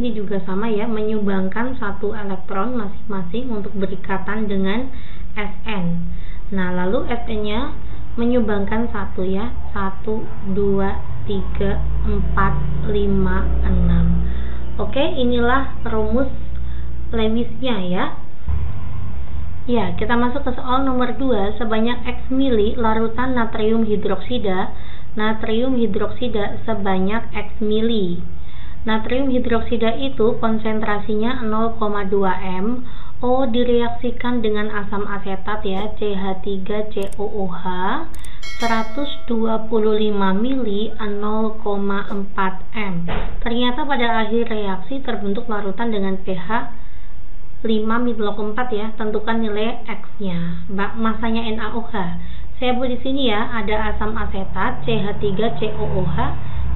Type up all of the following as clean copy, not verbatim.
Ini juga sama ya, menyumbangkan satu elektron masing-masing untuk berikatan dengan Sn. Nah, lalu Sn nya menyumbangkan satu ya, 1, 2, 3, 4, 5, 6. Oke, inilah rumus Lewisnya ya. Ya, kita masuk ke soal nomor 2. Sebanyak X mili larutan natrium hidroksida sebanyak X mili. Natrium hidroksida itu konsentrasinya 0,2 m. O direaksikan dengan asam asetat ya, CH3COOH 125 mili 0,4 m. Ternyata pada akhir reaksi terbentuk larutan dengan pH 5,4 ya. Tentukan nilai X-nya. Masanya NaOH. Saya buat di sini ya, ada asam asetat CH3COOH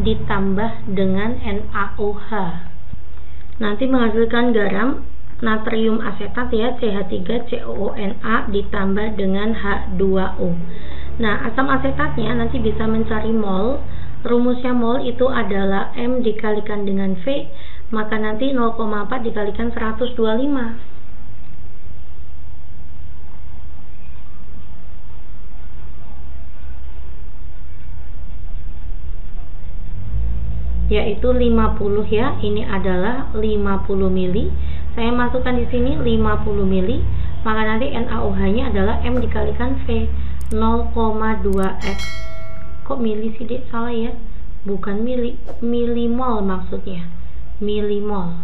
ditambah dengan NaOH. Nanti menghasilkan garam natrium asetat ya, CH3COONa ditambah dengan H2O. Nah, asam asetatnya nanti bisa mencari mol. Rumusnya mol itu adalah M dikalikan dengan V, maka nanti 0,4 dikalikan 125. Yaitu 50 ya. Ini adalah 50 mili. Saya masukkan di sini 50 mili, maka nanti NaOH-nya adalah M dikalikan V, 0,2X. Kok mili sih, Dek? Salah ya. Bukan mili, milimol maksudnya. Milimol.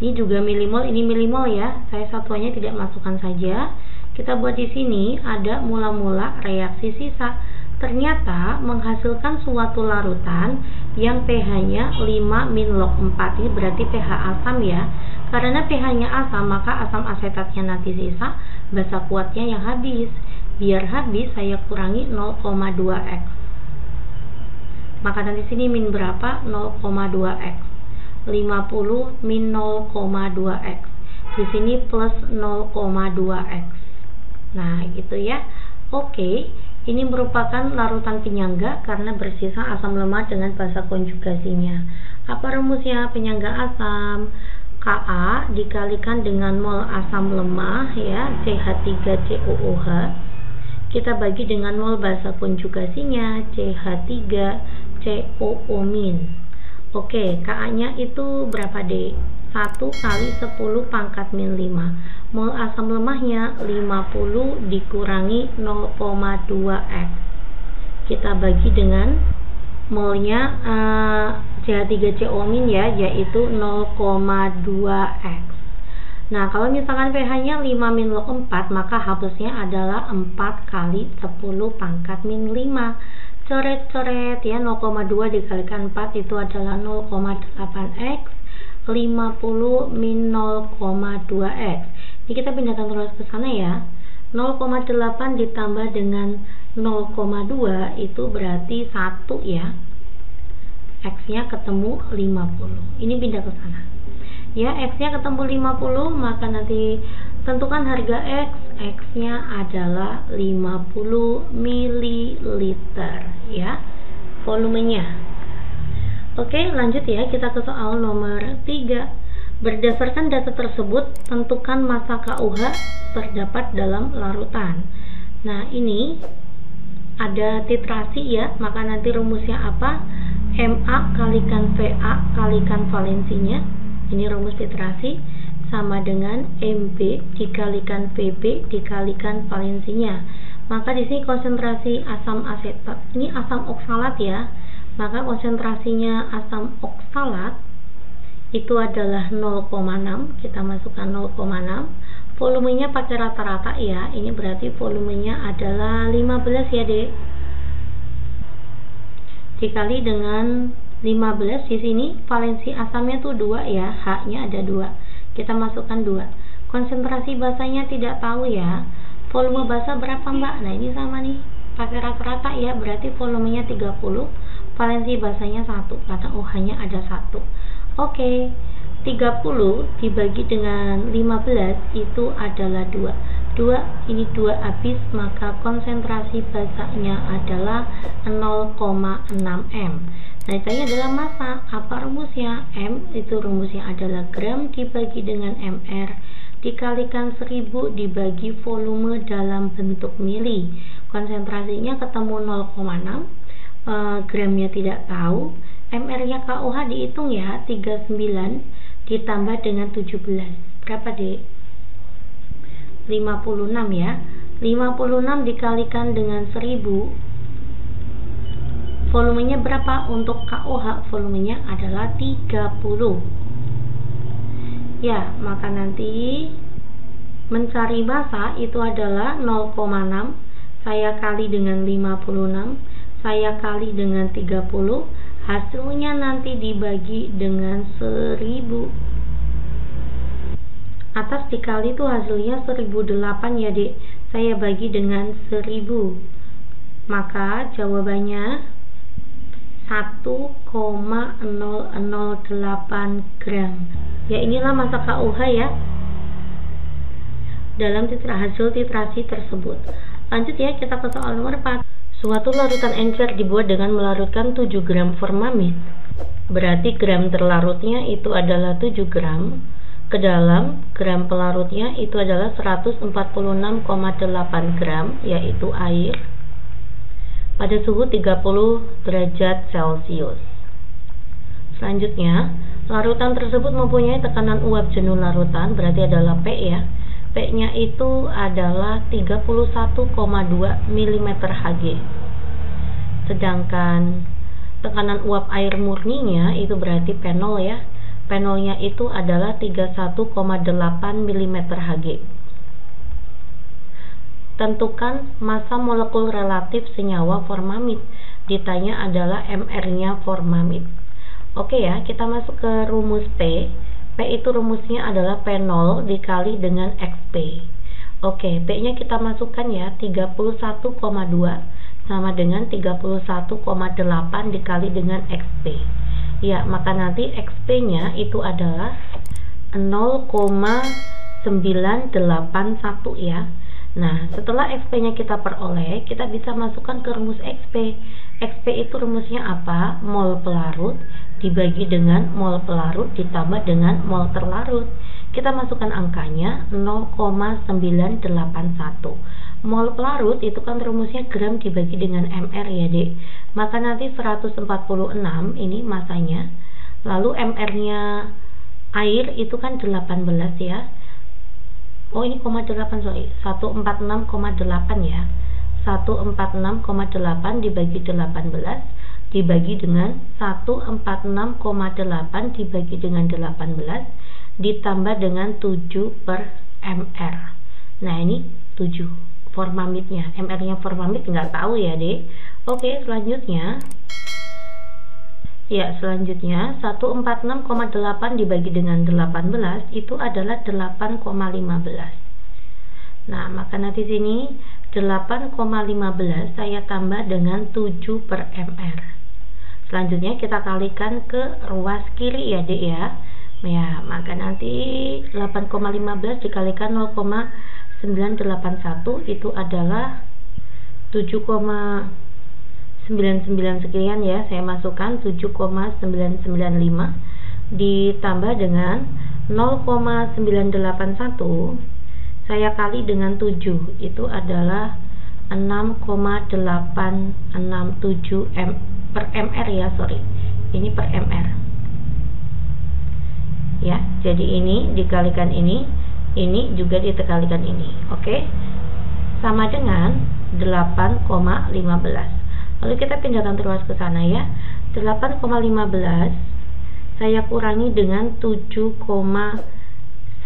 Ini juga milimol, ini milimol ya. Saya satuannya tidak masukkan saja. Kita buat di sini ada mula-mula reaksi sisa. Ternyata menghasilkan suatu larutan yang pH-nya 5-log 4. Ini berarti pH asam ya. Karena pH-nya asam, maka asam asetatnya nanti sisa, basa kuatnya yang habis. Biar habis, saya kurangi 0,2x. Maka nanti sini min berapa? 0,2x. 50 min 0,2x. Di sini plus 0,2x. Nah, gitu ya. Oke, ini merupakan larutan penyangga karena bersisa asam lemah dengan basa konjugasinya. Apa rumusnya penyangga asam? Ka dikalikan dengan mol asam lemah ya, CH3COOH. Kita bagi dengan mol basa konjugasinya, CH3COO-. Oke, Ka-nya itu berapa, Dek? 1 kali 10 pangkat min 5. Mol asam lemahnya 50 dikurangi 0,2x. Kita bagi dengan molnya CH3COO- ya, yaitu 0,2x. Nah, kalau misalkan pH-nya 5-log 4, maka hapusnya adalah 4 kali 10 pangkat min 5. Coret-coret ya, 0,2 dikalikan 4 itu adalah 0,8x. 50 min 0,2x. Ini kita pindahkan terus ke sana ya. 0,8 ditambah dengan 0,2 itu berarti 1 ya. X-nya ketemu 50. Ini pindah ke sana. Ya, X-nya ketemu 50, maka nanti tentukan harga X. X-nya adalah 50 ml ya, volumenya. Oke, lanjut ya, kita ke soal nomor 3. Berdasarkan data tersebut, tentukan massa KUH terdapat dalam larutan. Nah, ini ada titrasi ya, maka nanti rumusnya apa? MA kalikan VA kalikan valensinya. Ini rumus titrasi sama dengan MB dikalikan VB dikalikan valensinya. Maka di sini konsentrasi asam asetat, ini asam oksalat ya. Maka konsentrasinya asam oksalat itu adalah 0,6. Kita masukkan 0,6. Volumenya pakai rata-rata ya. Ini berarti volumenya adalah 15 ya, Dek. Dikali dengan 15, di sini valensi asamnya tuh 2 ya, H-nya ada 2. Kita masukkan 2. Konsentrasi basanya tidak tahu ya. Volume basa berapa, Mbak? Nah, ini sama nih. Pakai rata-rata ya, berarti volumenya 30. Valensi basanya 1 karena OH-nya ada 1. Oke, 30 dibagi dengan 15 itu adalah 2. 2 ini 2 habis, maka konsentrasi basanya adalah 0,6 m. Nah, ini adalah massa. Apa rumusnya? M itu rumusnya adalah gram dibagi dengan mr dikalikan 1000 dibagi volume dalam bentuk mili. Konsentrasinya ketemu 0,6. Gramnya tidak tahu, mr-nya KUH dihitung ya, 39 ditambah dengan 17 berapa, Dek? 56 ya. 56 dikalikan dengan 1000, volumenya berapa untuk KUH? Volumenya adalah 30 ya, maka nanti mencari massa itu adalah 0,6 saya kali dengan 56 saya kali dengan 30, hasilnya nanti dibagi dengan 1000. Atas dikali itu hasilnya 1008 ya, Dek. Saya bagi dengan 1000. Maka jawabannya 1,008 gram. Ya, inilah massa KUH ya dalam hasil titrasi tersebut. Lanjut ya, kita ke soal nomor 4. Suatu larutan encer dibuat dengan melarutkan 7 gram formamid. Berarti gram terlarutnya itu adalah 7 gram. Ke dalam gram pelarutnya itu adalah 146,8 gram, yaitu air, pada suhu 30 derajat Celcius. Selanjutnya, larutan tersebut mempunyai tekanan uap jenuh larutan, berarti adalah P ya. P-nya itu adalah 31,2 mm Hg. Sedangkan tekanan uap air murninya itu berarti P0 ya. P0-nya itu adalah 31,8 mm Hg. Tentukan massa molekul relatif senyawa formamid. Ditanya adalah MR-nya formamid. Oke ya, kita masuk ke rumus P. P itu rumusnya adalah P0 dikali dengan XP. Oke, P-nya kita masukkan ya, 31,2 sama dengan 31,8 dikali dengan XP. Ya, maka nanti XP-nya itu adalah 0,981 ya. Nah, setelah XP-nya kita peroleh, kita bisa masukkan ke rumus XP. XP itu rumusnya apa? Mol pelarut dibagi dengan mol pelarut ditambah dengan mol terlarut. Kita masukkan angkanya 0,981. Mol pelarut itu kan rumusnya gram dibagi dengan mr ya dek. Maka nanti 146 ini masanya. Lalu mr-nya air itu kan 18 ya. Oh ini 0,8 sorry, 146,8 ya. 146,8 dibagi 18 dibagi dengan 146,8 dibagi dengan 18 ditambah dengan 7 per mr. Nah ini 7 formamidnya. MR-nya formamid nggak tahu ya dek. Oke, selanjutnya ya, selanjutnya 146,8 dibagi dengan 18 itu adalah 8,15. Nah, maka nanti sini 8,15 saya tambah dengan 7 per mr. Selanjutnya kita kalikan ke ruas kiri ya dek ya. Ya, maka nanti 8,15 dikalikan 0,981 itu adalah 7,99 sekian ya. Saya masukkan 7,995 ditambah dengan 0,981 saya kali dengan 7 itu adalah 6,867 per mr ya, sorry. Ini per mr. Ya, jadi ini dikalikan ini juga dikalikan ini. Oke. Sama dengan 8,15. Lalu kita pindahkan terus ke sana ya. 8,15 saya kurangi dengan 7,995.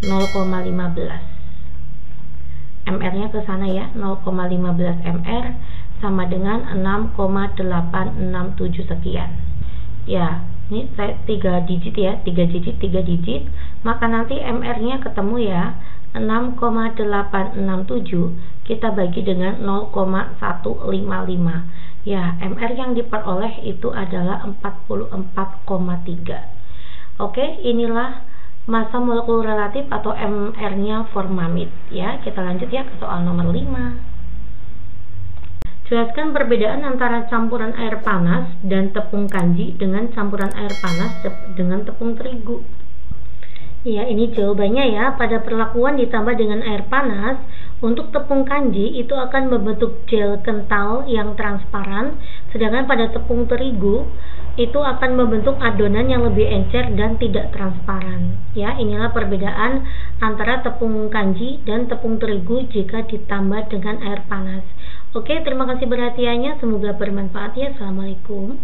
0,15. MR-nya ke sana ya. 0,15 MR sama dengan 6,867 sekian. Ya, ini saya 3 digit ya, 3 digit, maka nanti MR-nya ketemu ya, 6,867 kita bagi dengan 0,155. Ya, MR yang diperoleh itu adalah 44,3. Oke, inilah massa molekul relatif atau MR-nya formamid ya. Kita lanjut ya ke soal nomor 5. Jelaskan perbedaan antara campuran air panas dan tepung kanji dengan campuran air panas dengan tepung terigu. Ya, ini jawabannya ya. Pada perlakuan ditambah dengan air panas, untuk tepung kanji itu akan membentuk gel kental yang transparan, sedangkan pada tepung terigu itu akan membentuk adonan yang lebih encer dan tidak transparan. Ya, inilah perbedaan antara tepung kanji dan tepung terigu jika ditambah dengan air panas. Oke, terima kasih perhatiannya. Semoga bermanfaat ya. Assalamualaikum.